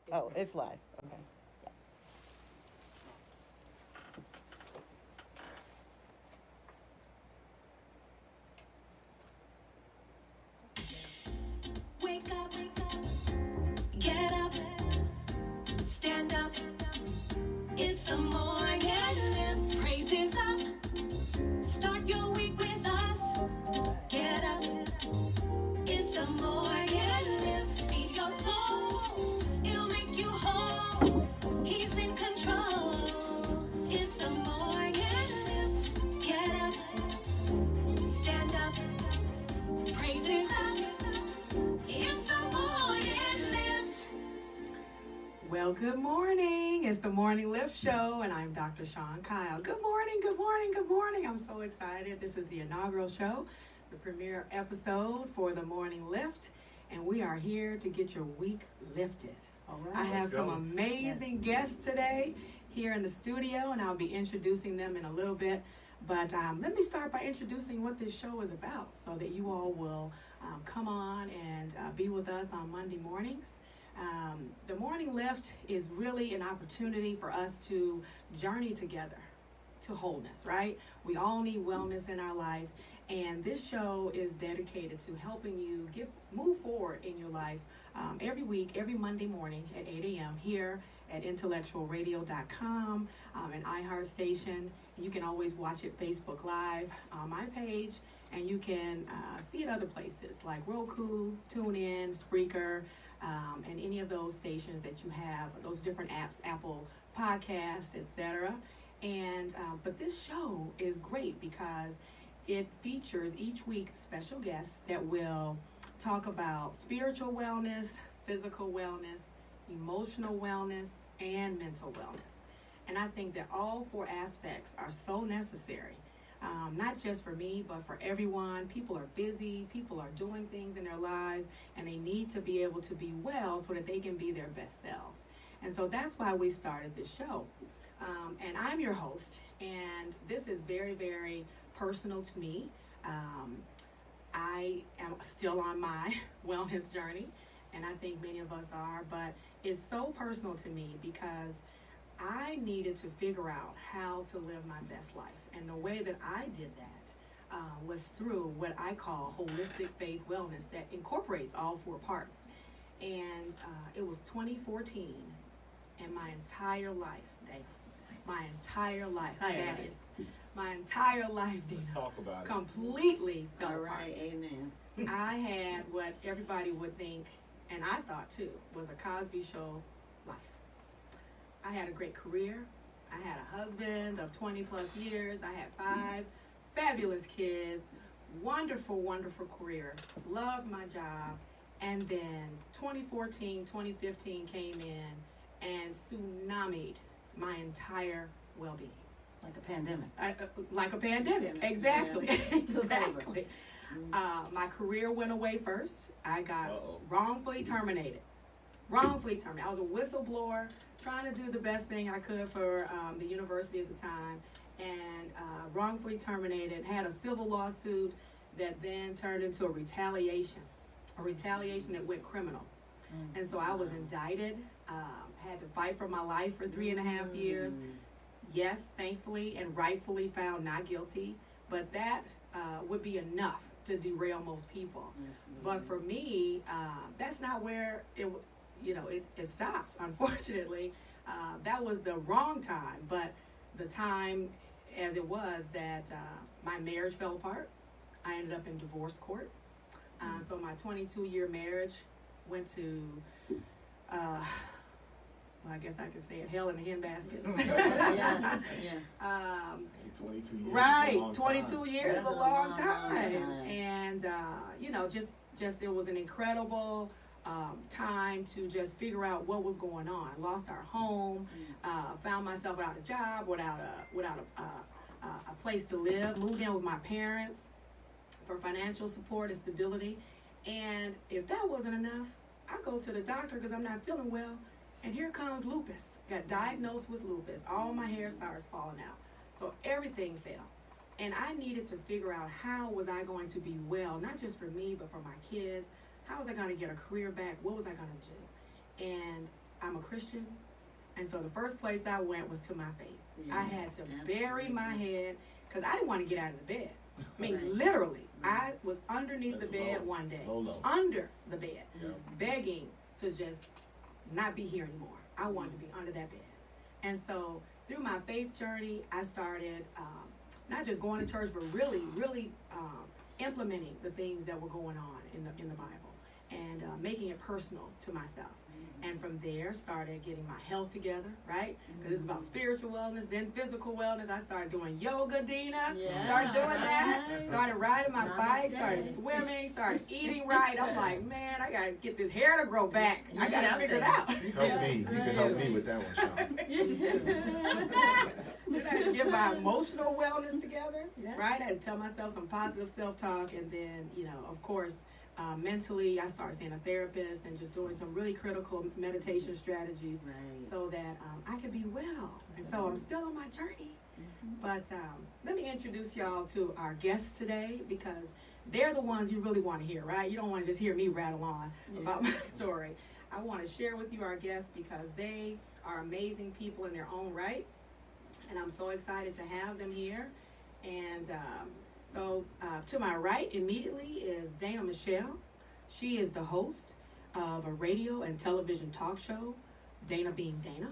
Oh, it's live. Okay. Wake up, get up, stand up. It's the morning lift. Praises up. Start your week with us. Get up. It's the morning lift. Feed your soul. It'll make you whole. He's in control. It's the morning lift. Get up, stand up. Praises up. It's the morning lift. Well, good morning. It's the Morning Lift Show, and I'm Dr. Shawn Kyle. Good morning, good morning, good morning. I'm so excited. This is the inaugural show, the premiere episode for the Morning Lift, and we are here to get your week lifted. All right. I have Let's some go. amazing guests today here in the studio, and I'll be introducing them in a little bit. But let me start by introducing what this show is about so that you all will come on and be with us on Monday mornings. The Morning Lift is really an opportunity for us to journey together to wholeness, right? We all need wellness in our life, and this show is dedicated to helping you move forward in your life every week, every Monday morning at 8 a.m. here at intellectualradio.com and iHeartStation. You can always watch it Facebook Live on my page, and you can see it other places like Roku, TuneIn, Spreaker, and any of those stations that you have, those different apps, Apple Podcasts, etc. And but this show is great because it features each week special guests that will talk about spiritual wellness, physical wellness, emotional wellness, and mental wellness. And I think that all four aspects are so necessary. Not just for me, but for everyone. People are busy, people are doing things in their lives, and they need to be able to be well so that they can be their best selves. And so that's why we started this show. And I'm your host, and this is very, very personal to me. I am still on my wellness journey, and I think many of us are, but it's so personal to me because I needed to figure out how to live my best life. And the way that I did that was through what I call holistic faith wellness that incorporates all four parts. And it was 2014, and my entire life, Dana, my entire life, my entire life, Dana, Let's talk about it. completely fell All apart. right. Amen. I had what everybody would think, and I thought too, was a Cosby Show life. I had a great career. I had a husband of 20 plus years. I had 5 fabulous kids, wonderful, wonderful career, loved my job. And then 2014, 2015 came in and tsunamied my entire well-being. Like a pandemic. Like a pandemic, exactly. Yeah. Took over. Exactly. My career went away first. I got wrongfully terminated. Wrongfully terminated. I was a whistleblower trying to do the best thing I could for the university at the time, and wrongfully terminated, had a civil lawsuit that then turned into a retaliation that went criminal. And so I was indicted, had to fight for my life for 3.5 years. Yes, thankfully and rightfully found not guilty, but that would be enough to derail most people. Absolutely. But for me, that's not where it stopped, unfortunately. That was the wrong time, but the time as it was that my marriage fell apart. I ended up in divorce court. So my 22-year marriage went to, well, I guess I could say it, hell in a handbasket. Yeah. 22 years. Right, Is a long 22 time. years is That's a a long long time. time. And, just it was an incredible time to just figure out what was going on. Lost our home, found myself without a job, without a place to live, moved in with my parents for financial support and stability. And if that wasn't enough, I go to the doctor because I'm not feeling well, and here comes lupus. Got diagnosed with lupus. All my hair starts falling out. So everything fell. And I needed to figure out how was I going to be well, not just for me, but for my kids. How was I going to get a career back? What was I going to do? And I'm a Christian, and so the first place I went was to my faith. I had to bury my head because I didn't want to get out of the bed. I mean, literally, I was underneath the bed one day, under the bed, begging to just not be here anymore. I wanted to be under that bed. And so through my faith journey, I started not just going to church, but really implementing the things that were going on in the Bible and making it personal to myself. And from there, started getting my health together, right? Because it's about spiritual wellness, then physical wellness. I started doing yoga, Dina. Started doing that. Started riding my bike. Started swimming. Started eating right. I'm like, man, I got to get this hair to grow back. I got to figure it out. You can help me with that one, Sean. Then I had to get my emotional wellness together, right? I had to tell myself some positive self-talk. And then, of course, mentally, I started seeing a therapist and just doing some really critical meditation strategies so that I could be well. And so I'm still on my journey. But let me introduce y'all to our guests today because they're the ones you really want to hear, right? You don't want to just hear me rattle on about my story. I want to share with you our guests because they are amazing people in their own right. And I'm so excited to have them here. And So to my right immediately is Dana Michelle. She is the host of a radio and television talk show, Dana Being Dana,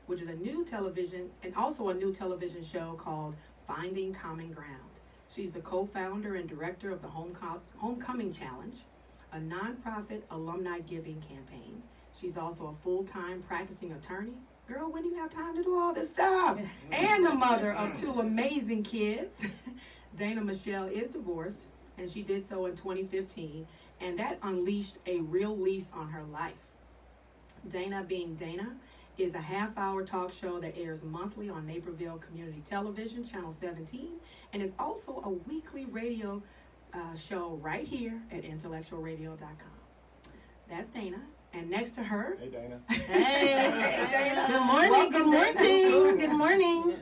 which is a new television and also a new television show called Finding Common Ground. She's the co-founder and director of the Homecoming Challenge, a nonprofit alumni giving campaign. She's also a full-time practicing attorney. Girl, when do you have time to do all this stuff? And the mother of 2 amazing kids. Dana Michelle is divorced, and she did so in 2015, and that unleashed a real lease on her life. Dana Being Dana is a half-hour talk show that airs monthly on Naperville Community Television, Channel 17, and it's also a weekly radio show right here at intellectualradio.com. That's Dana. And next to her... Hey, Dana. Hey, Dana. Good morning. Welcome, Good morning. Good morning.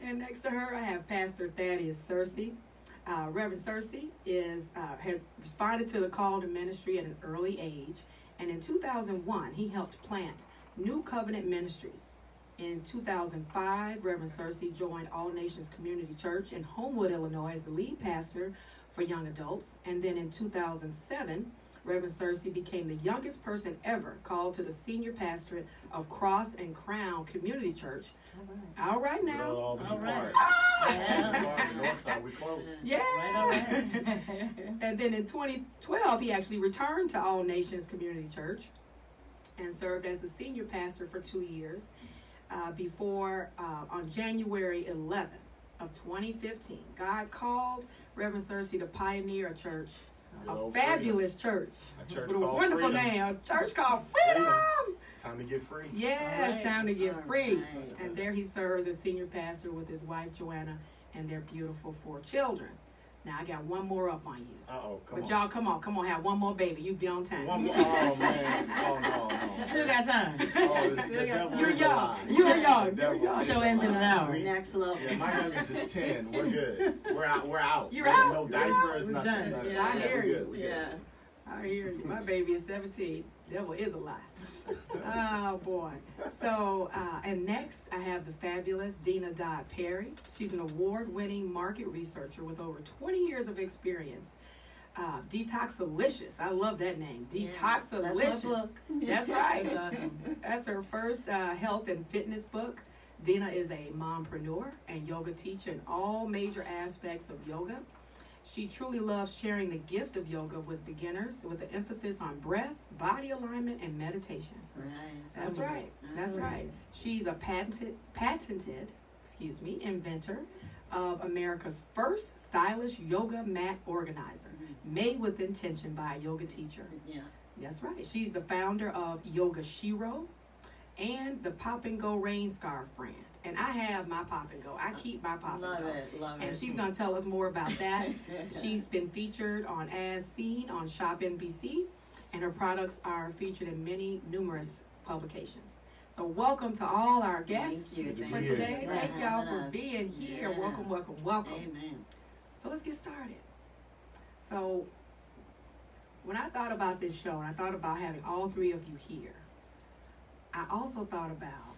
And next to her, I have Pastor Thaddeus Searcy. Reverend Searcy has responded to the call to ministry at an early age. And in 2001, he helped plant New Covenant Ministries. In 2005, Reverend Searcy joined All Nations Community Church in Homewood, Illinois as the lead pastor for young adults. And then in 2007, Reverend Searcy became the youngest person ever called to the senior pastorate of Cross and Crown Community Church. All right now. All right. North side, we close. Yeah. Right. And then in 2012, he actually returned to All Nations Community Church and served as the senior pastor for 2 years before on January 11th of 2015, God called Reverend Searcy to pioneer a church. A fabulous church with a wonderful name. A church called Freedom. Time to get free. Yes, time to get free. And there he serves as senior pastor with his wife Joanna and their beautiful 4 children. Now I got one more up on you. Come but on. y'all, come on, have one more baby. You be on time. One more. Oh man. Oh no. Still got time. You're young. You're young. Show ends in an hour. Next level. Yeah, my youngest is 10. We're good. We're out. You're out? No diapers, We're nothing. done. Nothing. Yeah, I hear you. We're good. Yeah. I hear you. My baby is 17. Devil is a lie. Oh, boy. So, and next, I have the fabulous Dina Dodd Perry. She's an award-winning market researcher with over 20 years of experience. Detoxalicious. I love that name. Detoxalicious. That's my book. That's right. That's awesome. That's her first health and fitness book. Dina is a mompreneur and yoga teacher in all major aspects of yoga. She truly loves sharing the gift of yoga with beginners with an emphasis on breath, body alignment, and meditation. That's right. That's right. She's a patented, inventor of America's first stylish yoga mat organizer, made with intention by a yoga teacher. Yeah. That's right. She's the founder of Yoga Shiro and the Pop and Go Rain Scarf brand. And I have my Pop and Go. I keep my Pop and Go. Love it. And she's going to tell us more about that. She's been featured on As Seen on Shop NBC, and her products are featured in numerous publications. So welcome to all our guests Thank you. for today. Thank Thank you. y'all for being here. Yeah. Welcome. Amen. So let's get started. So when I thought about this show, and I thought about having all 3 of you here, I also thought about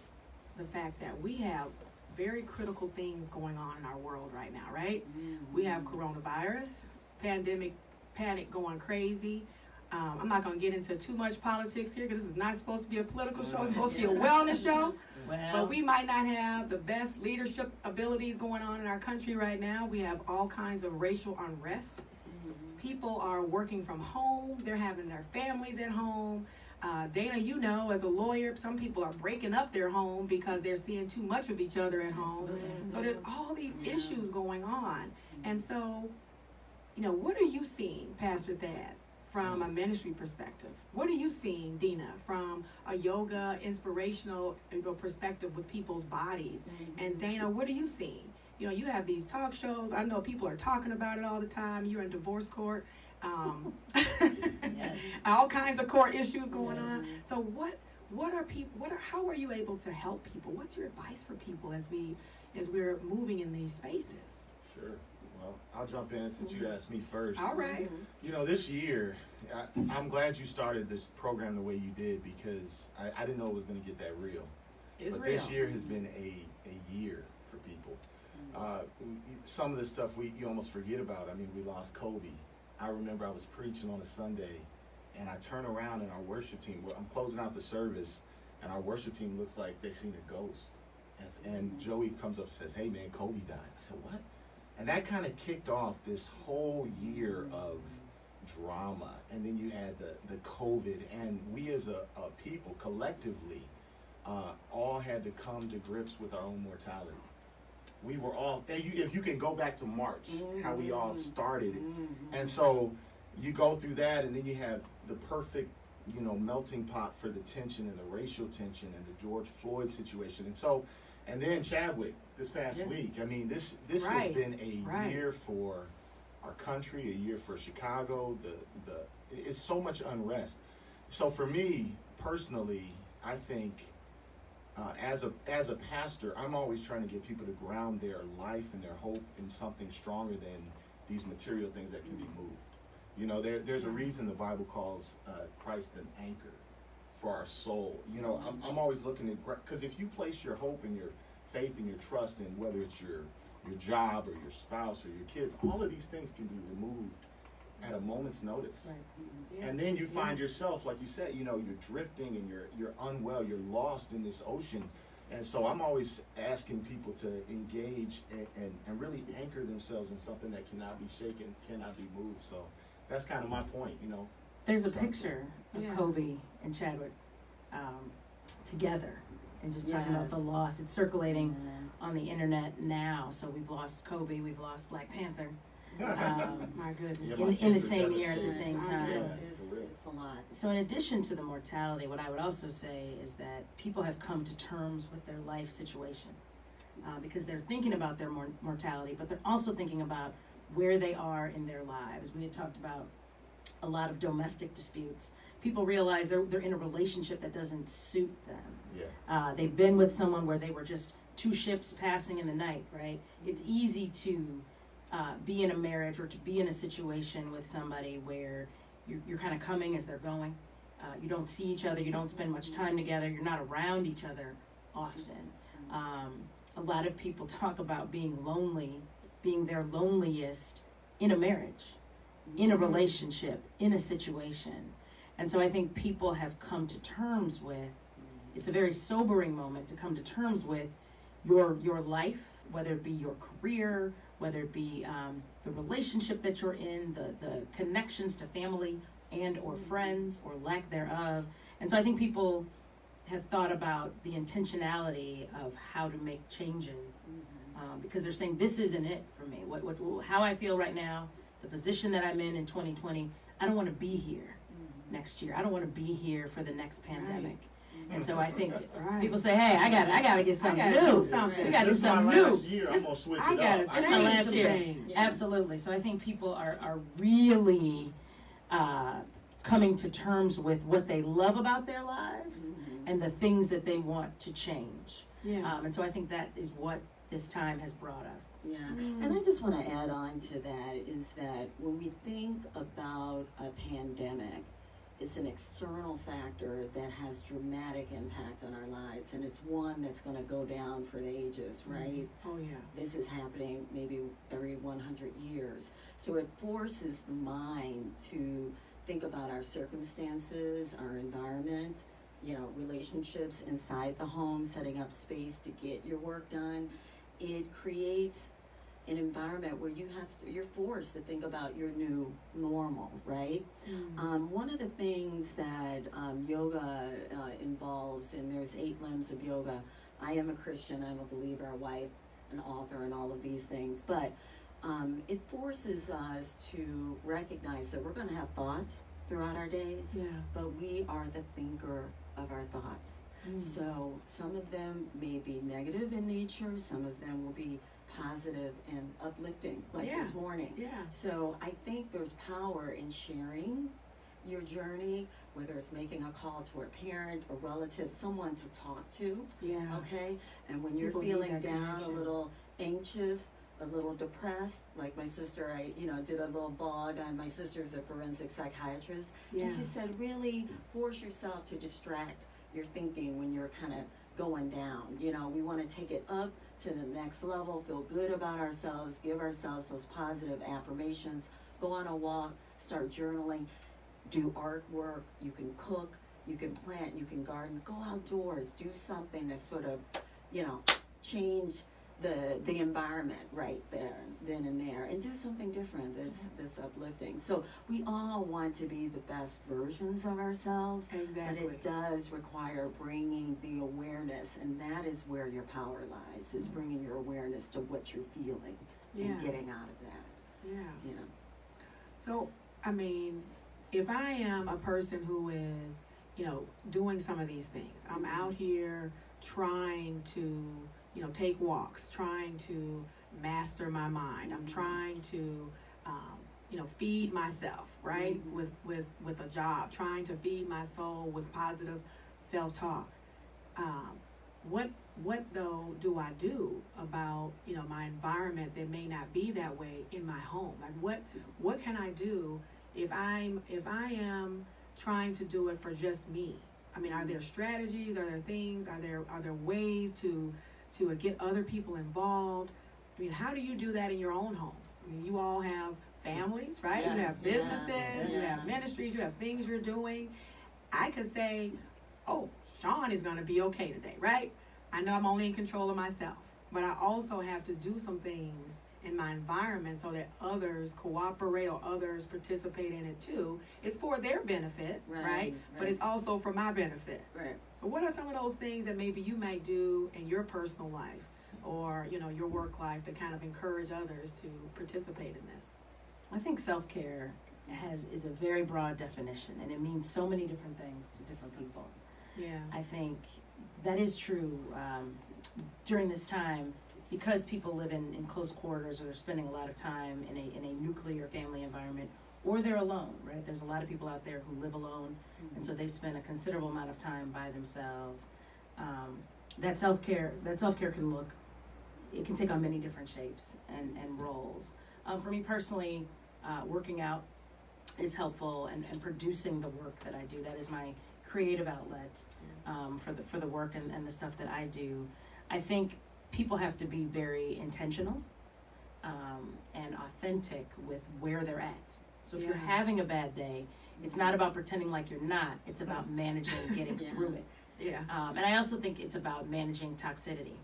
the fact that we have very critical things going on in our world right now, right? We have coronavirus, pandemic, panic going crazy. I'm not going to get into too much politics here because this is not supposed to be a political show. It's supposed to be a wellness show. But we might not have the best leadership abilities going on in our country right now. We have all kinds of racial unrest. People are working from home. They're having their families at home. Dana, you know, as a lawyer, some people are breaking up their home because they're seeing too much of each other at home. So there's all these issues going on. And so, you know, what are you seeing, Pastor Thad, from a ministry perspective? What are you seeing, Dina, from a yoga inspirational perspective with people's bodies? And Dana, what are you seeing? You know, you have these talk shows. I know people are talking about it all the time. You're in divorce court. All kinds of court issues going on. So what are people, how are you able to help people? What's your advice for people as we're moving in these spaces? Sure. Well, I'll jump in since you asked me first. All right. You know, this year, I'm glad you started this program the way you did because I didn't know it was going to get that real. It's but real. This year has been a year for people. Some of the stuff you almost forget about. I mean, we lost Kobe. I remember I was preaching on a Sunday, and I turn around and our worship team, I'm closing out the service, and our worship team looks like they seen a ghost. And Joey comes up and says, "Hey man, Kobe died." I said, "What?" And that kind of kicked off this whole year of drama. And then you had the COVID, and we as a people collectively all had to come to grips with our own mortality. We were all, if you can go back to March, how we all started it. And so you go through that, and then you have the perfect, you know, melting pot for the tension and the racial tension and the George Floyd situation. And so, and then Chadwick this past week. I mean, this has been a year for our country, a year for Chicago. It's so much unrest. So for me personally, I think as a pastor, I'm always trying to get people to ground their life and their hope in something stronger than these material things that can be moved. You know, there's a reason the Bible calls Christ an anchor for our soul. You know, I'm always looking at, because if you place your hope and your faith and your trust in whether it's your job or your spouse or your kids, all of these things can be removed at a moment's notice. And then you find yourself, like you said, you know, you're drifting and you're unwell, you're lost in this ocean. And so I'm always asking people to engage and really anchor themselves in something that cannot be shaken, cannot be moved. So that's kind of my point, you know. There's a picture of Kobe and Chadwick together, and just talking about the loss. It's circulating on the internet now. So we've lost Kobe, we've lost Black Panther. My goodness. In the same year at the same time. It's a lot. So in addition to the mortality, what I would also say is that people have come to terms with their life situation because they're thinking about their mortality, but they're also thinking about where they are in their lives. We had talked about a lot of domestic disputes. People realize they're in a relationship that doesn't suit them. They've been with someone where they were just two ships passing in the night, right? It's easy to be in a marriage or to be in a situation with somebody where you're kind of coming as they're going. You don't see each other. You don't spend much time together. You're not around each other often. A lot of people talk about being lonely, being their loneliest in a marriage, in a relationship, in a situation. And so I think people have come to terms with, it's a very sobering moment to come to terms with your life, whether it be your career, whether it be the relationship that you're in, the connections to family and or friends or lack thereof. And so I think people have thought about the intentionality of how to make changes because they're saying, this isn't it for me. How I feel right now, the position that I'm in 2020, I don't want to be here next year. I don't want to be here for the next pandemic. And so I think people say, "Hey, I gotta get something new. We gotta do something new. Last year, I'm gonna switch it up. It's my last year." Absolutely. So I think people are really coming to terms with what they love about their lives and the things that they want to change. And so I think that is what this time has brought us. And I just want to add on to that is that when we think about a pandemic, it's an external factor that has dramatic impact on our lives, and it's one that's going to go down for the ages, right? Oh, yeah. This is happening maybe every 100 years. So it forces the mind to think about our circumstances, our environment, relationships inside the home, setting up space to get your work done. It creates an environment where you're forced to think about your new normal, right? One of the things that yoga involves, and there's 8 limbs of yoga. I am a Christian, I'm a believer, a wife, an author, and all of these things, but it forces us to recognize that we're going to have thoughts throughout our days, but we are the thinker of our thoughts. So some of them may be negative in nature, some of them will be positive and uplifting, like this morning. So I think there's power in sharing your journey, whether it's making a call to a parent, a relative, someone to talk to. Okay? And when you're feeling down, a little anxious, a little depressed, like my sister, I did a little blog on, my sister's a forensic psychiatrist, and she said, really force yourself to distract your thinking when you're kind of going down. We want to take it up to the next level, feel good about ourselves, give ourselves those positive affirmations, go on a walk, start journaling, do artwork, you can cook, you can plant, you can garden, go outdoors, do something to sort of, change the environment right there, then and there, and do something different that's uplifting. So we all want to be the best versions of ourselves, but it does require bringing the awareness, and that is where your power lies, is bringing your awareness to what you're feeling and getting out of that. So, I mean, if I am a person who is, doing some of these things, I'm out here trying to take walks, trying to master my mind. I'm trying to, feed myself, right, with a job, trying to feed my soul with positive self-talk. What though do I do about, my environment that may not be that way in my home? Like what can I do if I am trying to do it for just me? I mean, are there strategies? Are there things? Are there ways to get other people involved? I mean, how do you do that in your own home? I mean, you all have families, right? You have businesses, you have ministries, you have things you're doing. I could say, oh, Sean is going to be okay today, right? I know I'm only in control of myself, but I also have to do some things in my environment so that others cooperate or others participate in it too. It's for their benefit, right? But it's also for my benefit. Right. So what are some of those things that maybe you might do in your personal life or, your work life to kind of encourage others to participate in this? I think self-care is a very broad definition, and it means so many different things to different people. I think that is true during this time, because people live in close quarters or they're spending a lot of time in a nuclear family environment, or they're alone, right? There's a lot of people out there who live alone, and so they spend a considerable amount of time by themselves. That self-care it can take on many different shapes and roles. For me personally, working out is helpful, and producing the work that I do. That is my creative outlet for the work and the stuff that I do. I think people have to be very intentional and authentic with where they're at. So if you're having a bad day, it's not about pretending like you're not. It's about managing and getting through it. And I also think it's about managing toxicity,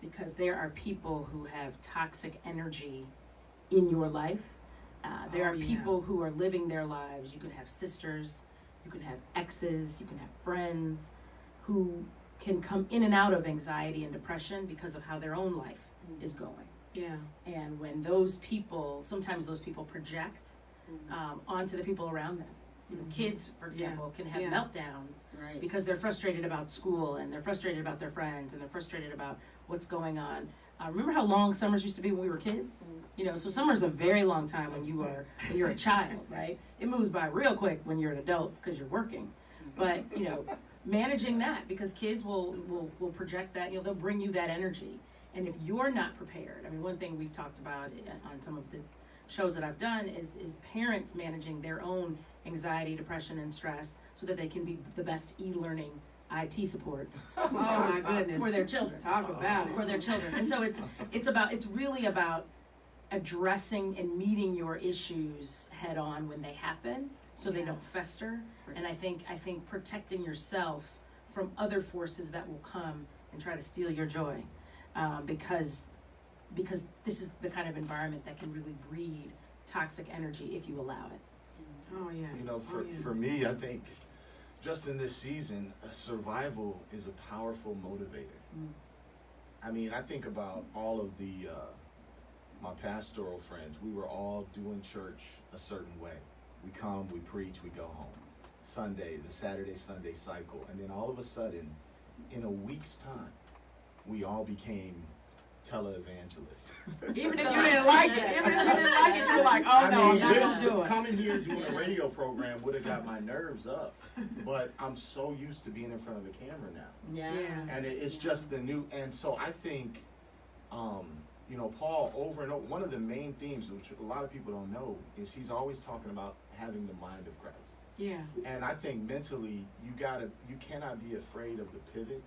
because there are people who have toxic energy in your life. There are people who are living their lives. You can have sisters, you can have exes, you can have friends who can come in and out of anxiety and depression because of how their own life is going. And when sometimes those people project onto the people around them. Kids, for example, can have meltdowns because they're frustrated about school, and they're frustrated about their friends, and they're frustrated about what's going on. Remember how long summers used to be when we were kids? So summer's a very long time when you're a child, right? It moves by real quick when you're an adult because you're working. But, managing that, because kids will project that, they'll bring you that energy. And if you're not prepared, I mean, one thing we've talked about on some of the shows that I've done is parents managing their own anxiety, depression, and stress, so that they can be the best e-learning IT support Oh my goodness. for their children. Talk about it. For their children. And so it's really about addressing and meeting your issues head on when they happen, so they don't fester. And I think protecting yourself from other forces that will come and try to steal your joy, because this is the kind of environment that can really breed toxic energy if you allow it. Oh yeah. You know, Oh, yeah. for me, I think just in this season, survival is a powerful motivator. I mean, I think about all of the my pastoral friends. We were all doing church a certain way. We come, we preach, we go home. Sunday, the Saturday-Sunday cycle. And then all of a sudden, in a week's time, we all became televangelists. Even if you didn't like it, you were like, oh no, I'm not gonna do it. Coming here doing a radio program would have got my nerves up. But I'm so used to being in front of a camera now. Yeah. And it's just the new, and so I think, you know, Paul over and over, one of the main themes, which a lot of people don't know, is he's always talking about having the mind of Christ. Yeah. And I think mentally, you cannot be afraid of the pivot.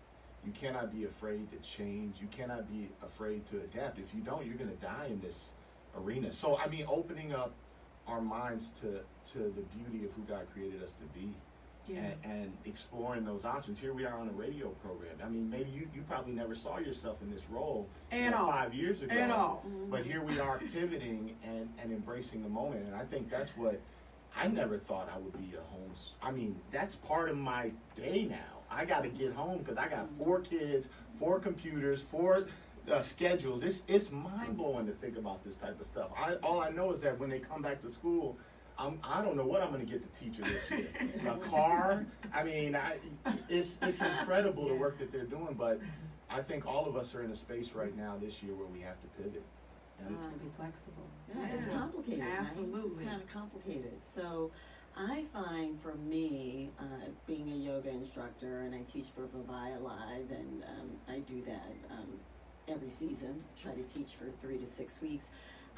You cannot be afraid to change. You cannot be afraid to adapt. If you don't, you're going to die in this arena. So, I mean, opening up our minds to the beauty of who God created us to be. Yeah. And exploring those options. Here we are on a radio program. I mean, maybe you probably never saw yourself in this role At all. 5 years ago. At all. But here we are pivoting and embracing the moment. And I think that's what I never thought I would be a I mean, that's part of my day now. I got to get home because I got 4 kids, 4 computers, 4 schedules. It's mind-blowing to think about this type of stuff. All I know is that when they come back to school, I don't know what I'm going to get the teacher this year. A car. I mean, it's incredible the work that they're doing, but I think all of us are in a space right now this year where we have to pivot. And To be flexible. Yeah, it's complicated, right? Absolutely. It's kind of complicated. So I find for me, being a yoga instructor, and I teach for Vivaya Live, and I do that every season, try to teach for 3 to 6 weeks.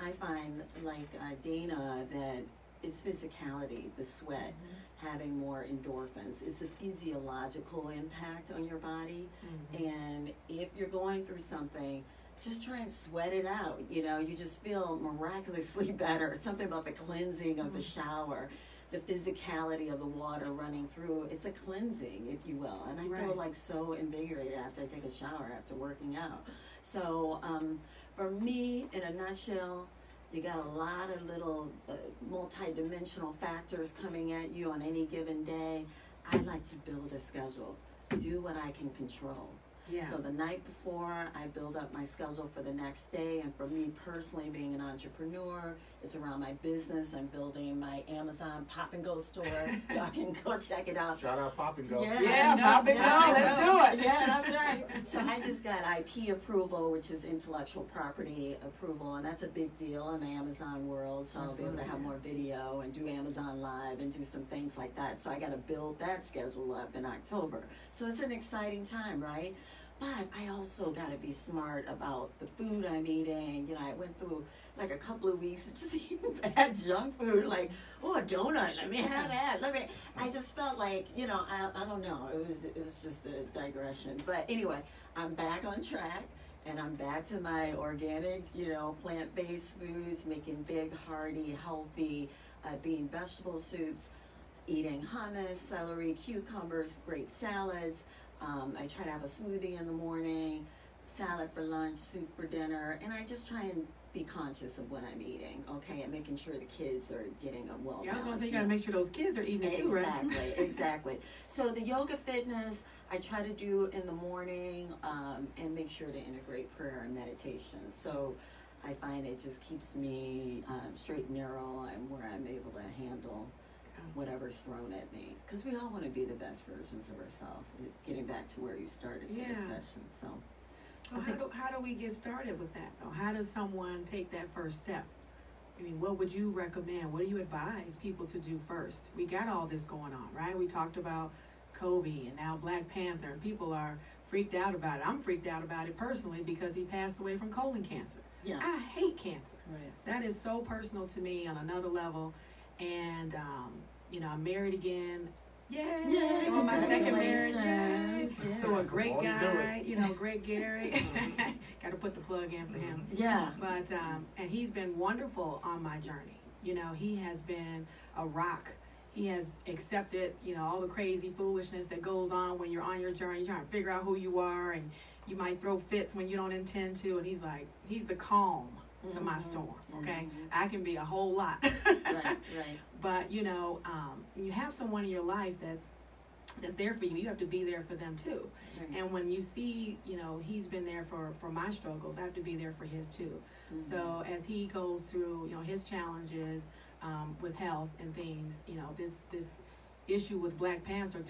I find, like Dana, that it's physicality, the sweat, having more endorphins. It's a physiological impact on your body. And if you're going through something, just try and sweat it out. You know, you just feel miraculously better. Something about the cleansing of the shower, the physicality of the water running through. It's a cleansing, if you will. And I feel like so invigorated after I take a shower, after working out. So for me, in a nutshell, you got a lot of little multi-dimensional factors coming at you on any given day. I like to build a schedule, do what I can control. Yeah. So the night before, I build up my schedule for the next day. And for me personally, being an entrepreneur, it's around my business. I'm building my Amazon Pop and Go store. Y'all can go check it out. shout out Pop and Go. Yeah, Pop and Go, let's do it. Yeah, that's right. So I just got IP approval, which is intellectual property approval, and that's a big deal in the Amazon world. So I'll be able to have more video and do Amazon Live and do some things like that. So I got to build that schedule up in October. So it's an exciting time, right? But I also got to be smart about the food I'm eating. You know, I went through like a couple of weeks of just eating bad junk food, like, oh, a donut, let me have that. I just felt like, you know, I don't know. It was just a digression. But anyway, I'm back on track, and I'm back to my organic, you know, plant-based foods, making big, hearty, healthy, bean vegetable soups, eating hummus, celery, cucumbers, great salads. I try to have a smoothie in the morning, salad for lunch, soup for dinner, and I just try and be conscious of what I'm eating, okay, and making sure the kids are getting a well-balanced. Yeah, I was going to say, you got to make sure those kids are eating it too, right? Exactly. So the yoga fitness, I try to do in the morning and make sure to integrate prayer and meditation. So I find it just keeps me straight and narrow and where I'm able to handle whatever's thrown at me, because we all want to be the best versions of ourselves. Getting back to where you started the discussion. So how do we get started with that though? How does someone take that first step? I mean, what would you recommend? What do you advise people to do first? We got all this going on, right? We talked about Kobe and now Black Panther, and people are freaked out about it. I'm freaked out about it personally because he passed away from colon cancer. yeah, I hate cancer. right. That is so personal to me on another level. And I'm married again. Yay! Yay, On my second marriage, yay! congratulations. To a great Won't do guy, it. Great Gary. Got to put the plug in for him. Yeah. But and he's been wonderful on my journey. He has been a rock. He has accepted, all the crazy foolishness that goes on when you're on your journey. You're trying to figure out who you are, and you might throw fits when you don't intend to. And he's the calm to my storm. Okay, I can be a whole lot. Right. But you have someone in your life that's there for you. You have to be there for them too. Right. And when you see, he's been there for my struggles, I have to be there for his too. Mm-hmm. So as he goes through, his challenges with health and things, this issue with Black Panther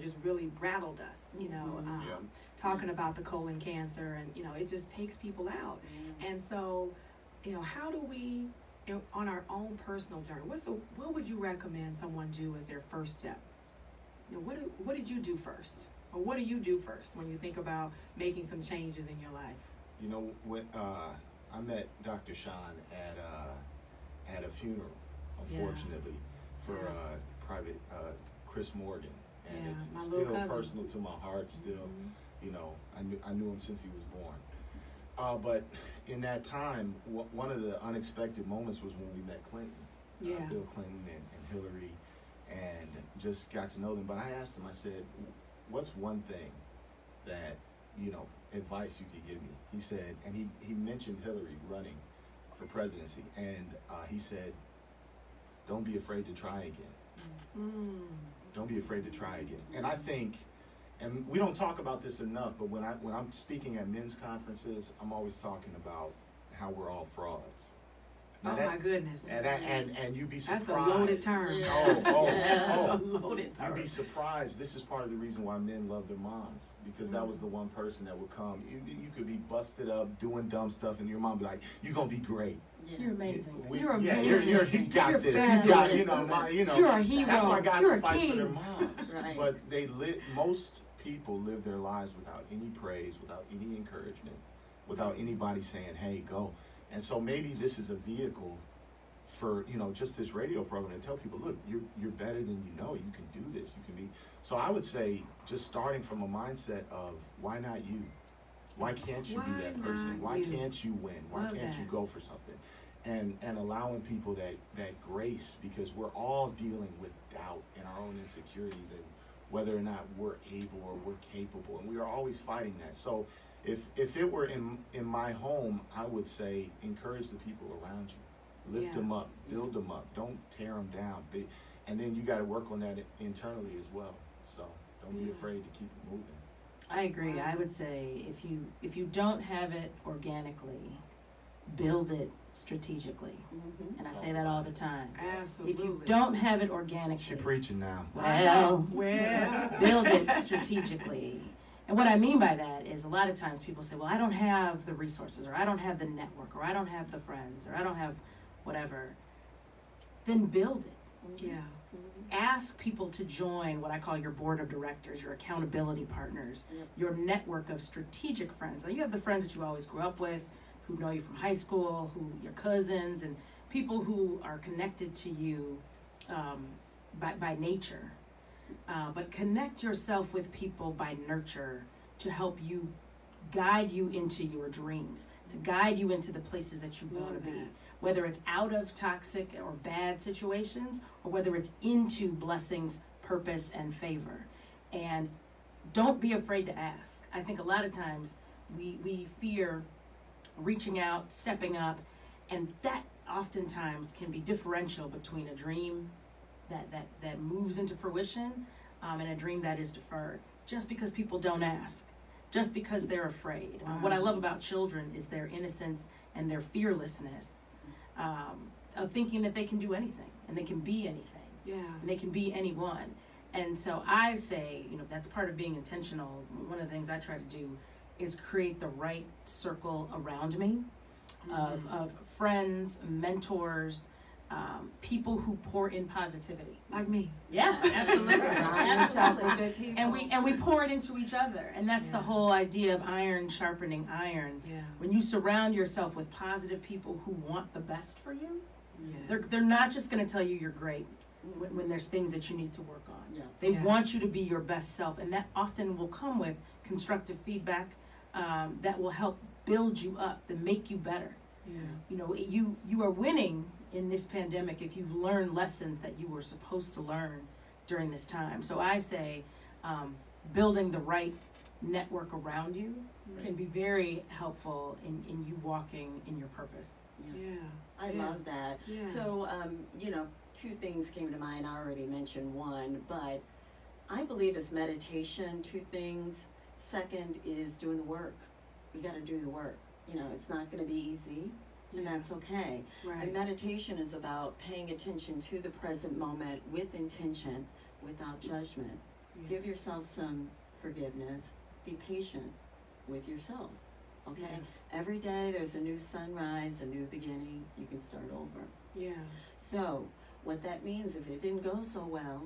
just really rattled us. Talking about the colon cancer, and it just takes people out. Mm-hmm. And so, how do we, on our own personal journey, what would you recommend someone do as their first step? What did you do first? Or what do you do first when you think about making some changes in your life? When I met Dr. Sean at a funeral, unfortunately, for Private Chris Morgan, and my it's little still cousin. personal to my heart. Still, Mm-hmm. I knew him since he was born. But in that time, one of the unexpected moments was when we met Clinton, Bill Clinton and Hillary, and just got to know them. But I asked him, I said, what's one thing that, advice you could give me? He said, and he mentioned Hillary running for presidency, and he said, don't be afraid to try again. Mm. Don't be afraid to try again. And I think, and we don't talk about this enough, but when I'm speaking at men's conferences, I'm always talking about how we're all frauds. Now My goodness. And you'd be surprised. That's a loaded term. Yeah. That's a loaded term. You'd be surprised. This is part of the reason why men love their moms, because that was the one person that would come. You could be busted up doing dumb stuff, and your mom be like, "You're gonna be great. Yeah. You're amazing. You're Yeah, amazing. you got You're this. fabulous. You got, You're a hero. That's why God You're a fights for king. their moms. Right. But most people live their lives without any praise, without any encouragement, without anybody saying, "Hey, go." And so maybe this is a vehicle for just this radio program to tell people, look, you're better than you know. You can do this. You can be. So I would say, just starting from a mindset of, why not you? Why can't you be Why that person? not Why you? can't you win? Why Love can't that. you go for something? And allowing people that grace, because we're all dealing with doubt and our own insecurities and whether or not we're able or we're capable, and we are always fighting that. So if it were in my home, I would say, encourage the people around you. Lift them up, build them up. Don't tear them down. And then you got to work on that internally as well. So don't be afraid to keep it moving. I agree. I would say if you don't have it organically, build it strategically. Mm-hmm. And I say that all the time. Absolutely. If you don't have it organically, She preaching now. well, build it well. strategically. And what I mean by that is, a lot of times people say, well, I don't have the resources, or I don't have the network, or I don't have the friends, or I don't have whatever. Then build it. Yeah. Ask people to join what I call your board of directors, your accountability partners, Yep. your network of strategic friends. Now, you have the friends that you always grew up with, who know you from high school, who your cousins, and people who are connected to you by nature. But connect yourself with people by nurture to help you guide you into your dreams, to guide you into the places that you want to Love be. that. Whether it's out of toxic or bad situations, or whether it's into blessings, purpose, and favor. And don't be afraid to ask. I think a lot of times we fear reaching out, stepping up, and that oftentimes can be differential between a dream that moves into fruition and a dream that is deferred, just because people don't ask, just because they're afraid. What I love about children is their innocence and their fearlessness of thinking that they can do anything, and they can be anything, Yeah. and they can be anyone. And so I say, that's part of being intentional. One of the things I try to do is create the right circle around me of friends, mentors, people who pour in positivity. Like me. Yes, absolutely. Absolutely. Good people. And we pour it into each other. And that's the Yeah. whole idea of iron sharpening iron. Yeah. When you surround yourself with positive people who want the best for you, Yes. they're not just going to tell you you're great. when there's things that you need to work on. Yeah. They Yeah. want you to be your best self, and that often will come with constructive feedback that will help build you up, to make you better. Yeah. You know, you are winning in this pandemic if you've learned lessons that you were supposed to learn during this time. So I say building the right network around you can be very helpful in you walking in your purpose. Yeah. I love that. Yeah. So, you know, two things came to mind. I already mentioned one, but I believe it's meditation, two things. Second is doing the work. You got to do the work. You know, it's not going to be easy, and that's okay. Right. And meditation is about paying attention to the present moment with intention, without judgment. Yeah. Give yourself some forgiveness. Be patient with yourself. Okay? Yeah. Every day there's a new sunrise, a new beginning. You can start over. Yeah. So, what that means, if it didn't go so well,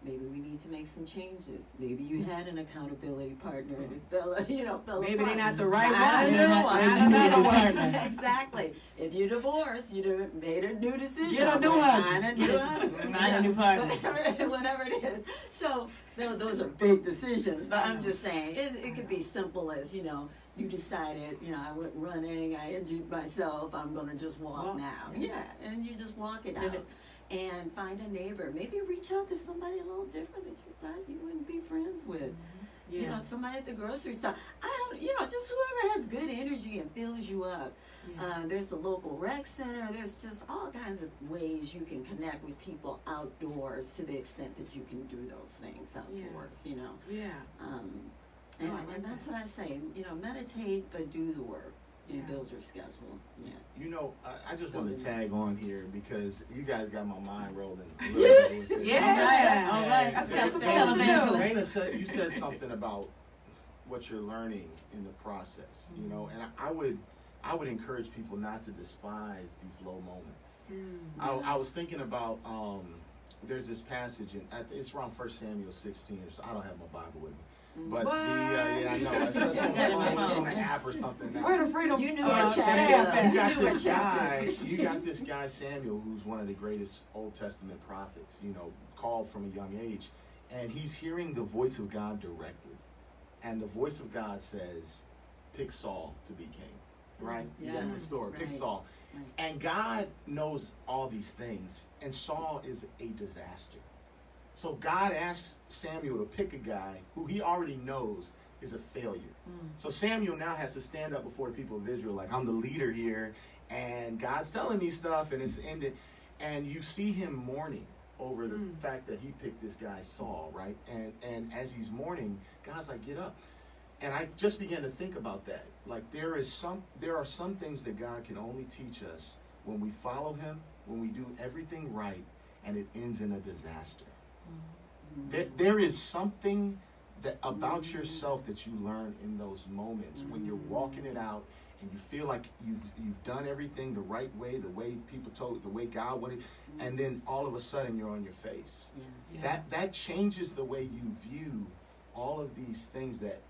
maybe we need to make some changes. Maybe you had an accountability partner, fellow Maybe they're partner. not the right I one. don't know. Maybe I you don't need a know. partner. Exactly. If you divorce, you made a new decision. Get a new Find a husband. new husband. Find a new partner. Whatever it is. So those are big decisions. But I'm just saying, it could be simple as, you decided, I went running, I injured myself, I'm going to just walk now. Yeah, and you just walk it out. And find a neighbor. Maybe reach out to somebody a little different that you thought you wouldn't be friends with. Yeah. Somebody at the grocery store. Just whoever has good energy and fills you up. Yeah. There's the local rec center. There's just all kinds of ways you can connect with people outdoors to the extent that you can do those things outdoors, Yeah. And, I like and that's that. what I say, meditate, but do the work and Yeah. build your schedule. Yeah. I just want to tag on here because you guys got my mind rolling a little bit with this. Yeah. All right. That's And- what and- I'm supposed to do. you said something about what you're learning in the process, and I would encourage people not to despise these low moments. I was thinking about there's this passage it's around 1 Samuel 16, so I don't have my Bible with me. But What? I know it's just on the phone, it's on the app or something. Where the freedom? You knew uh, what staff chapter. at? You got this guy Samuel, who's one of the greatest Old Testament prophets, called from a young age, and he's hearing the voice of God directly, and the voice of God says, "Pick Saul to be king." Right? You got the story. Pick Right. Saul, Right. and God knows all these things, and Saul is a disaster. So God asks Samuel to pick a guy who he already knows is a failure. So Samuel now has to stand up before the people of Israel like, I'm the leader here, and God's telling me stuff, and it's ended. And you see him mourning over the fact that he picked this guy Saul, right? And as he's mourning, God's like, get up. And I just began to think about that. Like there are some things that God can only teach us when we follow him, when we do everything right, and it ends in a disaster. There is something that about yourself that you learn in those moments when you're walking it out and you feel like you've done everything the right way, the way people told, the way God wanted, and then all of a sudden you're on your face. Yeah. That changes the way you view all of these things that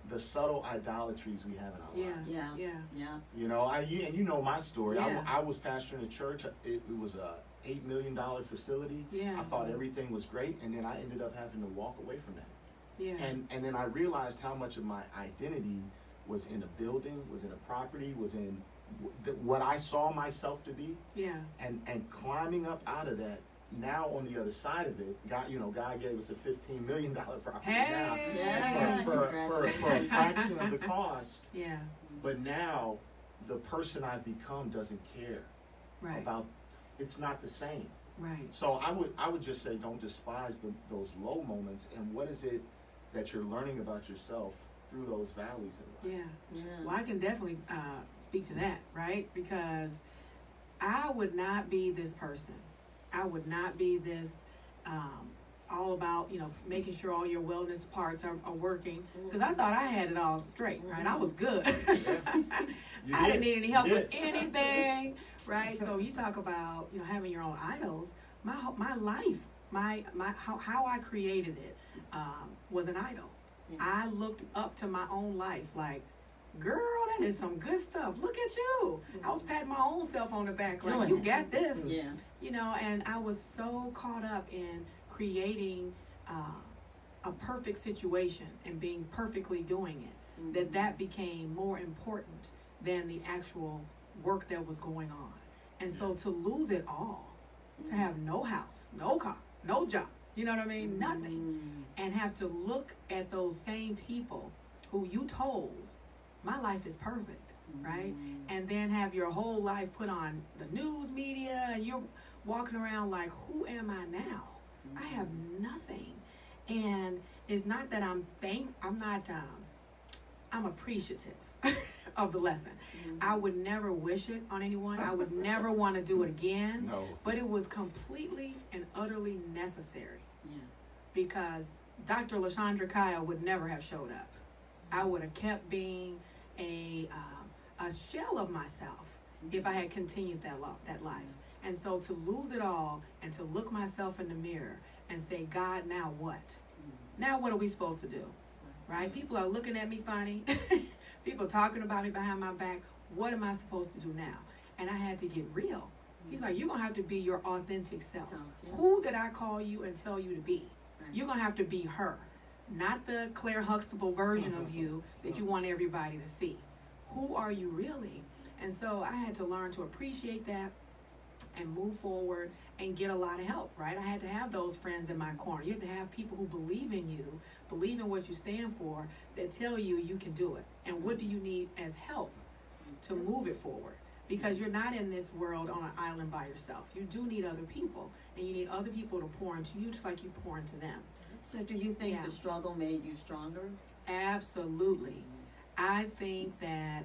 the subtle idolatries we have in our lives. Yeah. And you know my story. Yeah. I was pastoring a church. It was a $8 million facility. Yeah. I thought everything was great, and then I ended up having to walk away from that. Yeah. And then I realized how much of my identity was in a building, was in a property, was in what I saw myself to be. Yeah. And climbing up out of that, now on the other side of it, God gave us a $15 million property now Yeah. for a fraction of the cost. Yeah. But now, the person I've become doesn't care Right. about. It's not the same. Right. So I would just say, don't despise those low moments. And what is it that you're learning about yourself through those valleys in life? Yeah. Well, I can definitely speak to that, right? Because I would not be this person. I would not be this all about, making sure all your wellness parts are working. Because I thought I had it all straight, right? I was good. You I did. didn't need any help You with did. anything, right? So you talk about, having your own idols. My life, how I created it was an idol. Yeah. I looked up to my own life like, girl, that is some good stuff. Look at you. I was patting my own self on the back like, Doing you it. got this. Yeah. You know, and I was so caught up in creating a perfect situation and being perfectly doing it, that became more important than the actual work that was going on. And so to lose it all, to have no house, no car, no job, you know what I mean? Nothing. And have to look at those same people who you told, my life is perfect, right? And then have your whole life put on the news media and you're walking around like, who am I now? I have nothing. And it's not that I'm appreciative of the lesson. I would never wish it on anyone. I would never want to do it again. No. But it was completely and utterly necessary. Yeah. Because Dr. LaShondra Kyle would never have showed up. I would have kept being a shell of myself if I had continued that life. And so to lose it all and to look myself in the mirror and say, God, now what? Now what are we supposed to do? Right? People are looking at me funny. People talking about me behind my back. What am I supposed to do now? And I had to get real. He's like, you're going to have to be your authentic self. Yeah. Who did I call you and tell you to be? Right. You're going to have to be her. Not the Claire Huxtable version of you that you want everybody to see. Who are you really? And so I had to learn to appreciate that and move forward and get a lot of help, right? I had to have those friends in my corner. You have to have people who believe in you, believe in what you stand for, that tell you you can do it. And what do you need as help to move it forward? Because you're not in this world on an island by yourself. You do need other people, and you need other people to pour into you just like you pour into them. So do you think Yeah. the struggle made you stronger? Absolutely. I think that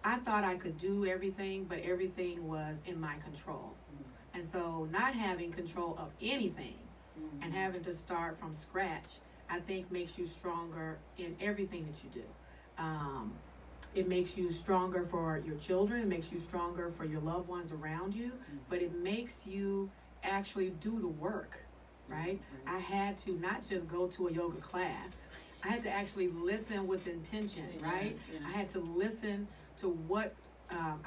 I thought I could do everything, but everything was in my control. And so not having control of anything and having to start from scratch, I think makes you stronger in everything that you do. It makes you stronger for your children. It makes you stronger for your loved ones around you. But it makes you actually do the work, right? I had to not just go to a yoga class. I had to actually listen with intention, right? Yeah. I had to listen to what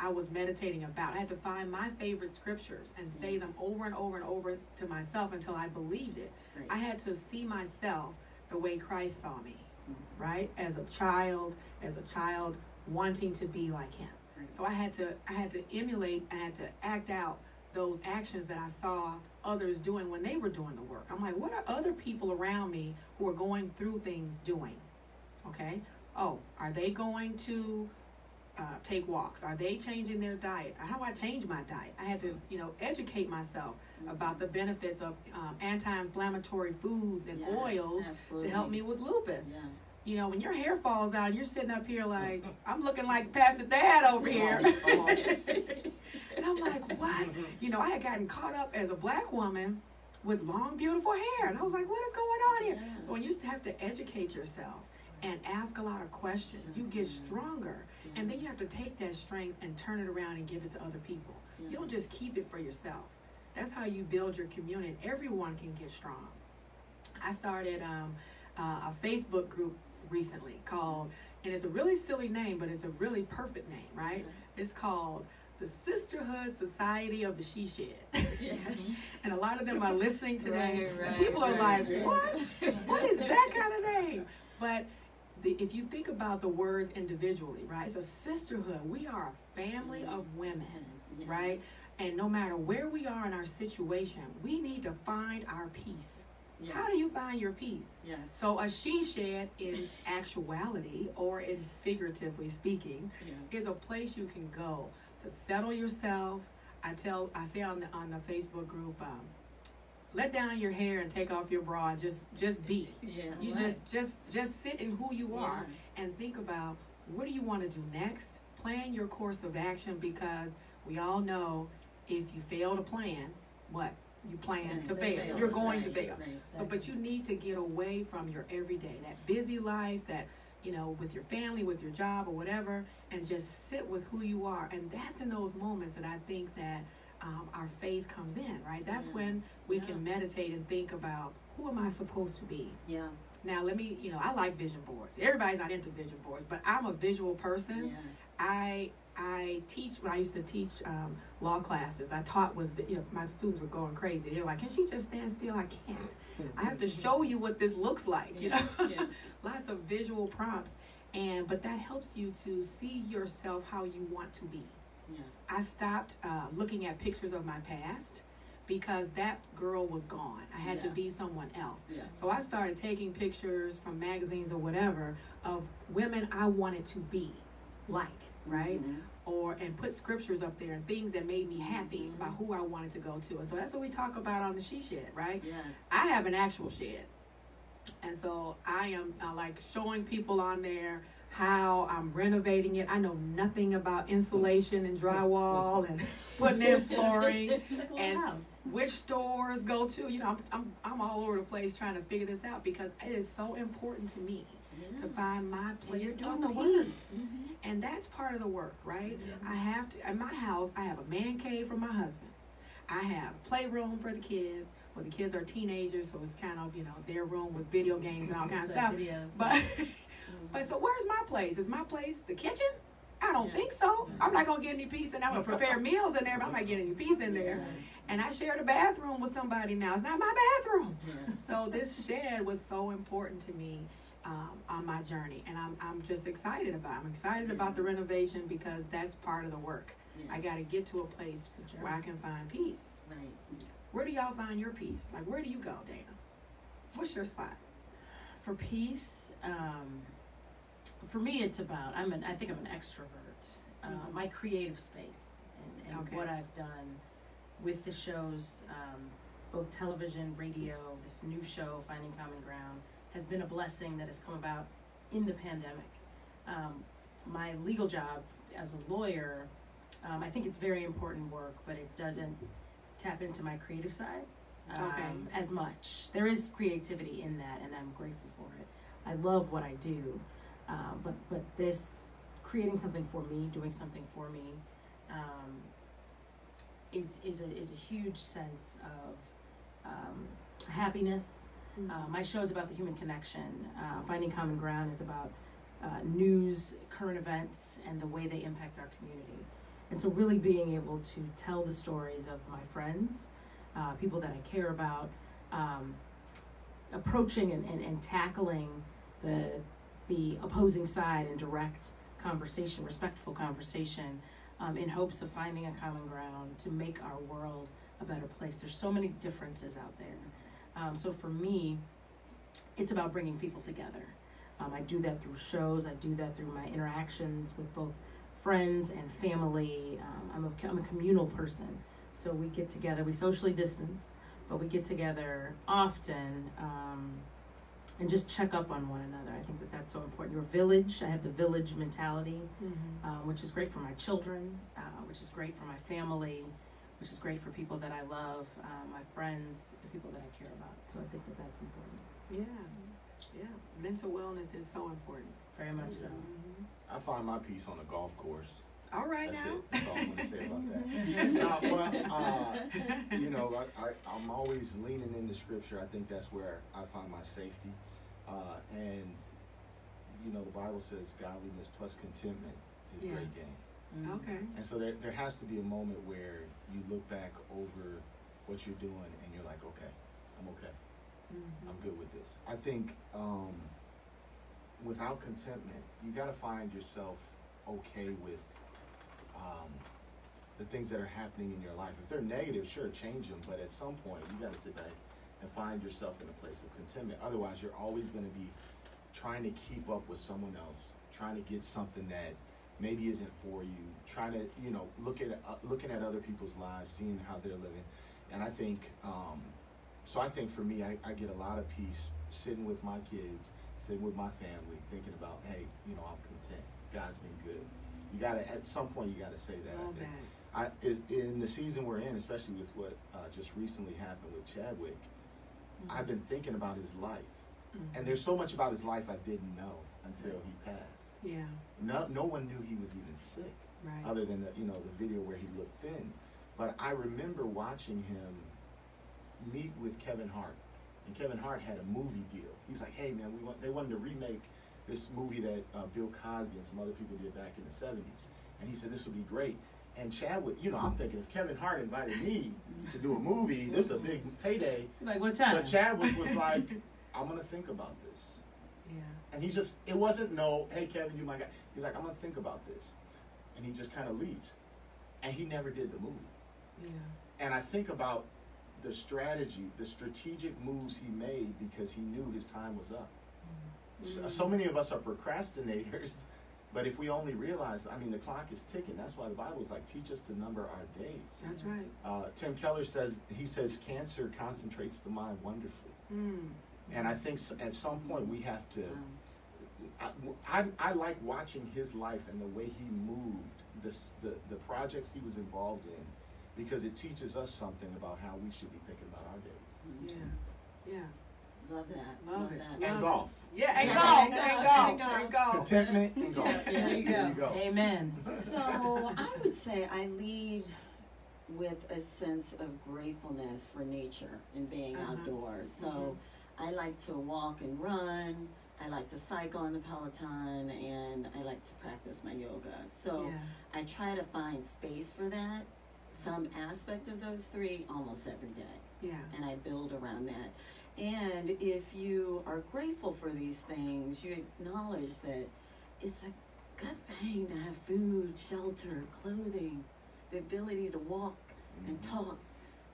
I was meditating about. I had to find my favorite scriptures and say them over and over and over to myself until I believed it. Right. I had to see myself the way Christ saw me, right? As a child wanting to be like him. Right. So I had to emulate, I had to act out those actions that I saw others doing when they were doing the work. I'm like, what are other people around me who are going through things doing? Okay. Oh, are they going to take walks? Are they changing their diet? How do I change my diet? I had to, educate myself about the benefits of anti-inflammatory foods and Yes, oils absolutely. to help me with lupus. Yeah. When your hair falls out, you're sitting up here like, I'm looking like Pastor Dad over here. And I'm like, what? I had gotten caught up as a black woman with long, beautiful hair. And I was like, what is going on here? Yeah. So when you have to educate yourself and ask a lot of questions, you get stronger. And then you have to take that strength and turn it around and give it to other people. Yeah. You don't just keep it for yourself. That's how you build your community. Everyone can get strong. I started a Facebook group recently called, and it's a really silly name, but it's a really perfect name, right? It's called the Sisterhood Society of the She Shed. Yeah. And a lot of them are listening today. Right, And people are right. like, what? What is that kind of name? But if you think about the words individually, right? It's a sisterhood. We are a family of women, Yeah. right? And no matter where we are in our situation, we need to find our peace. Yes. How do you find your peace? Yes. So a she shed in actuality or in figuratively speaking Yeah. is a place you can go to settle yourself. I say on the Facebook group, let down your hair and take off your bra and just be. Yeah. You right. just sit in who you are and think about what do you want to do next. Plan your course of action, because we all know if you fail to plan, what? You plan to fail. You're going to fail. Right, So, but you need to get away from your everyday, that busy life, that, with your family, with your job or whatever, and just sit with who you are. And that's in those moments that I think that our faith comes in, right? That's Yeah. when we Yeah. can meditate and think about, who am I supposed to be? Yeah. Now, let me, I like vision boards. Everybody's not into vision boards, but I'm a visual person. Yeah. I teach, when I used to teach law classes, I taught with, my students were going crazy. They were like, can she just stand still? I can't. I have to show you what this looks like, Yeah. Lots of visual prompts. But that helps you to see yourself how you want to be. Yeah. I stopped looking at pictures of my past because that girl was gone. I had to Yeah. be someone else. Yeah. So I started taking pictures from magazines or whatever of women I wanted to be like, right? Mhm. And put scriptures up there and things that made me happy about who I wanted to go to. And so that's what we talk about on the She Shed, right? Yes. I have an actual shed. And so I am like showing people on there how I'm renovating it. I know nothing about insulation and drywall and putting in flooring Like a little and house. which stores go to. I'm all over the place trying to figure this out because it is so important to me Yeah. to find my And place you're of doing the peace. work. And that's part of the work, right? Yeah. I have to, in my house, I have a man cave for my husband. I have a playroom for the kids. Well, the kids are teenagers, so it's kind of, their room with video games and all kinds of stuff. Videos. But so where's my place? Is my place the kitchen? I don't Yeah. think so. I'm not going to get any peace in there. I'm going to prepare meals in there, but I'm not getting any peace in there. Yeah. And I share the bathroom with somebody now. It's not my bathroom. Yeah. So this shed was so important to me on my journey, and I'm just excited about it. I'm excited about the renovation because that's part of the work. Yeah. I got to get to a place It's the journey. where I can find peace. Right. Where do y'all find your peace? Like, where do you go, Dana? What's your spot? For peace, for me, it's about I think I'm an extrovert. Mhm. My creative space and Okay. what I've done with the shows, both television, radio, this new show, Finding Common Ground, has been a blessing that has come about in the pandemic. My legal job as a lawyer, I think it's very important work, but it doesn't tap into my creative side Okay. as much. There is creativity in that, and I'm grateful for it. I love what I do, but this creating something for me, doing something for me, is a huge sense of happiness. My show is about the human connection. Finding Common Ground is about news, current events, and the way they impact our community. And so really being able to tell the stories of my friends, people that I care about, approaching and tackling the opposing side in direct conversation, respectful conversation, in hopes of finding a common ground to make our world a better place. There's so many differences out there. So for me, it's about bringing people together. I do that through shows. I do that through my interactions with both friends and family. I'm a communal person. So we get together, we socially distance, but we get together often and just check up on one another. I think that that's so important. Your village, I have the village mentality, which is great for my children, which is great for my family, which is great for people that I love, my friends, the people that I care about. So I think that that's important. Yeah. Mental wellness is so important. Very much so. I find my peace on a golf course. All right That's now. it. That's all I'm going to say about that. I'm always leaning into scripture. I think that's where I find my safety. And the Bible says godliness plus contentment is Yeah. great gain. Okay. And so there has to be a moment where you look back over what you're doing and you're like, okay, I'm okay. I'm good with this. I think without contentment, you got to find yourself okay with the things that are happening in your life. If they're negative, sure, change them. But at some point, you got to sit back and find yourself in a place of contentment. Otherwise, you're always going to be trying to keep up with someone else, trying to get something that maybe isn't for you, trying to, looking at other people's lives, seeing how they're living. And I think, I think for me, I get a lot of peace sitting with my kids, sitting with my family, thinking about, hey, I'm content. God's been good. You gotta, at some point, you gotta say that. Love I think. that. In the season we're in, especially with what just recently happened with Chadwick, I've been thinking about his life. And there's so much about his life I didn't know until he passed. Yeah. No one knew he was even sick, Right. other than the video where he looked thin. But I remember watching him meet with Kevin Hart, and Kevin Hart had a movie deal. He's like, hey man, they wanted to remake this movie that Bill Cosby and some other people did back in the 70s. And he said, this would be great. And Chadwick, you know, I'm thinking if Kevin Hart invited me to do a movie, this is a big payday. Like, what time? But Chadwick was like, I'm going to think about this. Yeah. And he just, it wasn't no, hey Kevin, you my guy. He's like, I'm going to think about this. And he just kind of leaves. And he never did the movie. Yeah. And I think about the strategy, the strategic moves he made because he knew his time was up. So many of us are procrastinators, but if we only realize, I mean, the clock is ticking. That's why the Bible is like, teach us to number our days. That's right. Tim Keller says, cancer concentrates the mind wonderfully. And I think at some point we have to, I like watching his life and the way he moved, the projects he was involved in, because it teaches us something about how we should be thinking about our days. Yeah. Yeah. Love that. Love it. that. And golf. Yeah, and Yeah, golf. And golf. Contentment and golf. There you go. Amen. So I would say I lead with a sense of gratefulness for nature and being outdoors. So I like to walk and run. I like to cycle on the Peloton, and I like to practice my yoga. So I try to find space for that, some aspect of those three, almost every day. Yeah. And I build around that. And if you are grateful for these things, you acknowledge that it's a good thing to have food, shelter, clothing, the ability to walk and talk.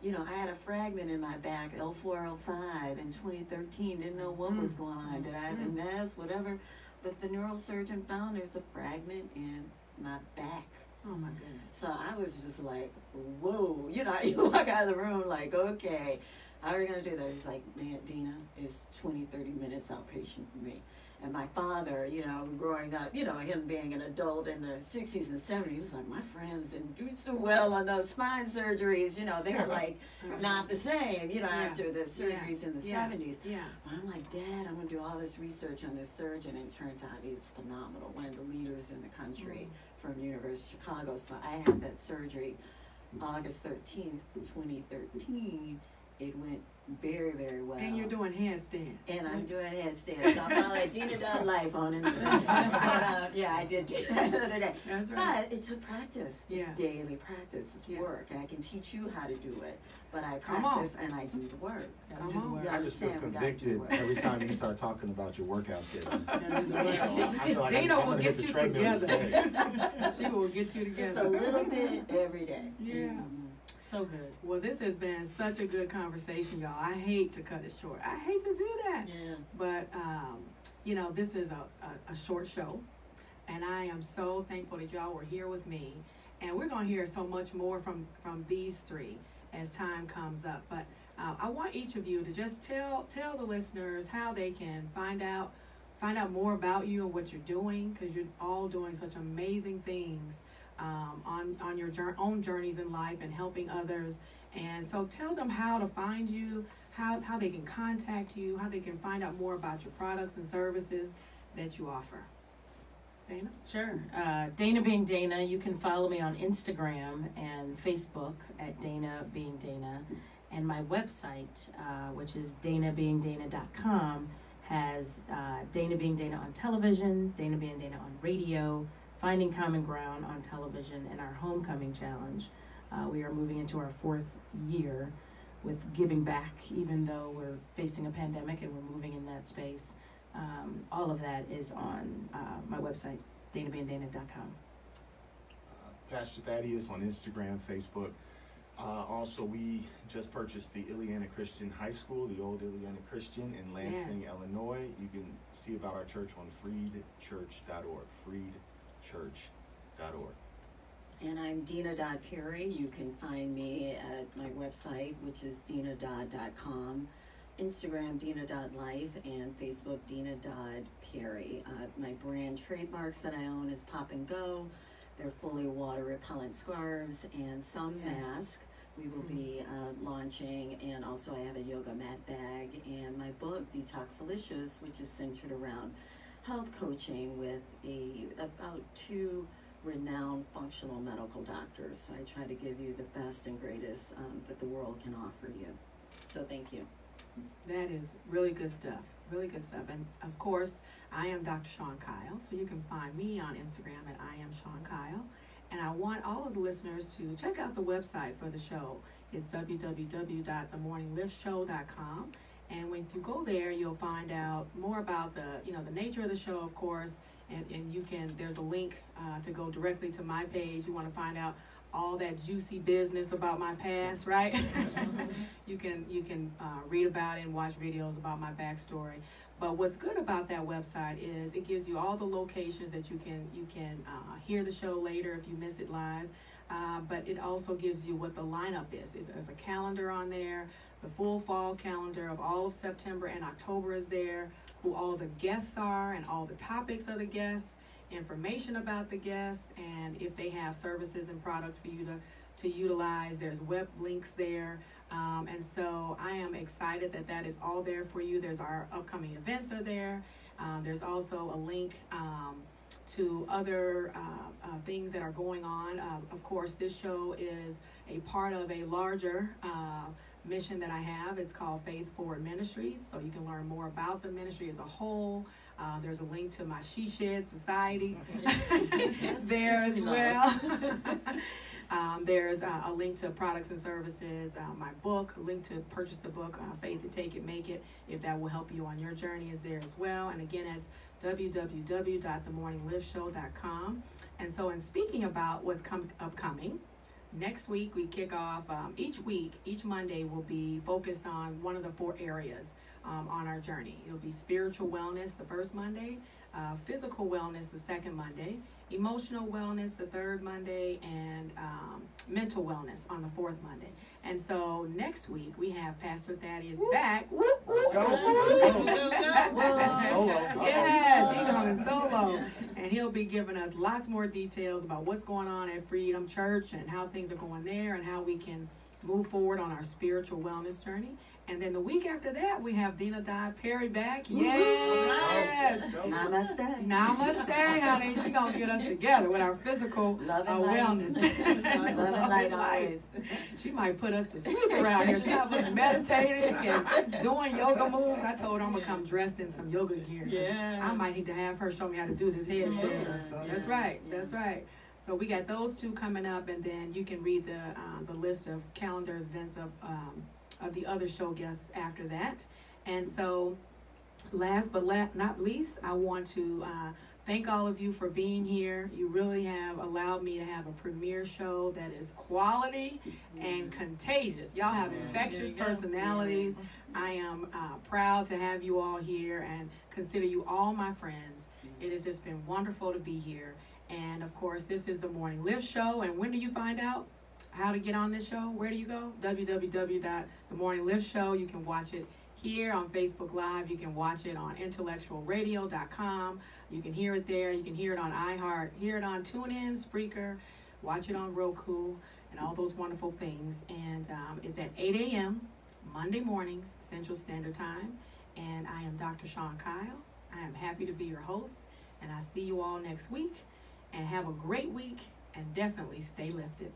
You know, I had a fragment in my back, L4, L5 in 2013, didn't know what was going on. Did I have MS, whatever? But the neurosurgeon found there's a fragment in my back. Oh my goodness. So I was just like, whoa, you know, you walk out of the room like, okay, how are we going to do that? He's like, man, Dina, it's 20, 30 minutes outpatient for me. And my father, you know, growing up, you know, him being an adult in the 60s and 70s, he was like, my friends didn't do so well on those spine surgeries. You know, they were like not the same, you know, after the surgeries in the 70s. Yeah. I'm like, Dad, I'm going to do all this research on this surgeon. And it turns out he's phenomenal, one of the leaders in the country from University of Chicago. So I had that surgery August 13th, 2013. It went very, very well. And you're doing handstands. And I'm doing headstands. So I'm following Dina Life on Instagram. But, yeah, I did do that the other day. That's right. But it took practice. Yeah. It's daily practice. It's work. And I can teach you how to do it. But I Come on. practice and I do the work. Come on. You I just feel understand, we gotta do convicted work. every time you start talking about your workout schedule. Yeah. I feel like Dina I'm will gonna get hit the you treadmill together. today. She will get you Just together. a little bit every day. Yeah. Mhm. So good. Well, this has been such a good conversation, y'all. I hate to cut it short. I hate to do that. Yeah. But, you know, this is a short show. And I am so thankful that y'all were here with me. And we're going to hear so much more from these three as time comes up. But I want each of you to just tell the listeners how they can find out more about you and what you're doing, because you're all doing such amazing things on your own journeys in life and helping others. And so tell them how to find you, how they can contact you, how they can find out more about your products and services that you offer. Dana? Sure. Dana Being Dana. You can follow me on Instagram and Facebook at Dana Being Dana. And my website, which is danabeingdana.com, has Dana Being Dana on television, Dana Being Dana on radio, Finding Common Ground on television, and our Homecoming Challenge. We are moving into our 4th year with giving back, even though we're facing a pandemic and we're moving in that space. All of that is on my website, danabeingdana.com. Pastor Thaddeus on Instagram, Facebook. Also, we just purchased the Ileana Christian High School, the old Ileana Christian in Lansing, Illinois. You can see about our church on freedchurch.org, freedchurch.org. And I'm Dina.Perry. You can find me at my website, which is dina.com, Instagram Dina.life, and Facebook Dina.Perry. My brand trademarks that I own is Pop and Go. They're fully water repellent scarves and some mask we will be launching, and also I have a yoga mat bag, and my book Detoxalicious, which is centered around health coaching with about 2 renowned functional medical doctors. So I try to give you the best and greatest that the world can offer you. So thank you. That is really good stuff. Really good stuff. And of course, I am Dr. Sean Kyle, so you can find me on Instagram at I am Sean Kyle. And I want all of the listeners to check out the website for the show. It's www.themorningliftshow.com. And when you go there, you'll find out more about the nature of the show, of course. And you can, there's a link to go directly to my page. You want to find out all that juicy business about my past, right? You can read about it and watch videos about my backstory. But what's good about that website is it gives you all the locations that you can hear the show later if you miss it live. But it also gives you what the lineup is. There's a calendar on there. The full fall calendar of all of September and October is there. Who all the guests are and all the topics of the guests, information about the guests, and if they have services and products for you to utilize. There's web links there. And so I am excited that is all there for you. There's our upcoming events are there. There's also a link to other things that are going on. Of course, this show is a part of a larger mission that I have. It's called Faith Forward Ministries, so you can learn more about the ministry as a whole. There's a link to my She Shed Society there as well. There's a link to products and services, my book, a link to purchase the book, Faith to Take It, Make It, if that will help you on your journey, is there as well. And again, it's www.themorningliftshow.com. And so in speaking about what's upcoming, next week we kick off, each Monday will be focused on one of the 4 areas on our journey. It'll be spiritual wellness the first Monday, physical wellness the second Monday, emotional wellness the third Monday, and mental wellness on the fourth Monday. And so next week we have Pastor Thaddeus back. Let's go. Solo. Yes, he's going solo. And he'll be giving us lots more details about what's going on at Freedom Church and how things are going there and how we can move forward on our spiritual wellness journey. And then the week after that, we have Dina Di Perry back. Yes. Namaste. Namaste, honey. She's going to get us together with our physical wellness. Love and light always. She might put us to sleep around here. She have us meditating and doing yoga moves. I told her I'm going to come dressed in some yoga gear. Yeah. I might need to have her show me how to do this headstand. That's right. That's right. So we got those 2 coming up, and then you can read the list of calendar events of the other show guests after that. And so last but not least, I want to thank all of you for being here. You really have allowed me to have a premiere show that is quality and contagious. Y'all have infectious personalities. I am proud to have you all here and consider you all my friends. It has just been wonderful to be here. And of course, this is the Morning Lift Show. And when do you find out how to get on this show? Where do you go? www.themorningliftshow. You can watch it here on Facebook Live. You can watch it on intellectualradio.com. You can hear it there. You can hear it on iHeart, hear it on TuneIn, Spreaker, watch it on Roku, and all those wonderful things. And it's at 8 a.m. Monday mornings, Central Standard Time. And I am Dr. Sean Kyle. I am happy to be your host. And I see you all next week. And have a great week. And definitely stay lifted.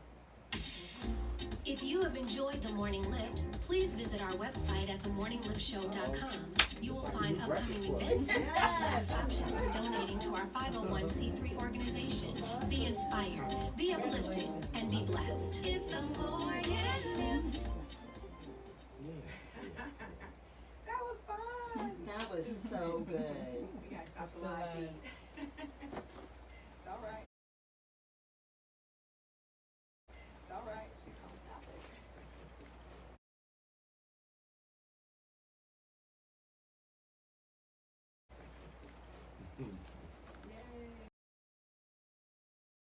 If you have enjoyed The Morning Lift, please visit our website at themorningliftshow.com. You will find upcoming events as well as options for donating to our 501c3 organization. Be inspired, be uplifted, and be blessed. It's the Morning Lift. That was fun. That was so good. We got to stop the live feed.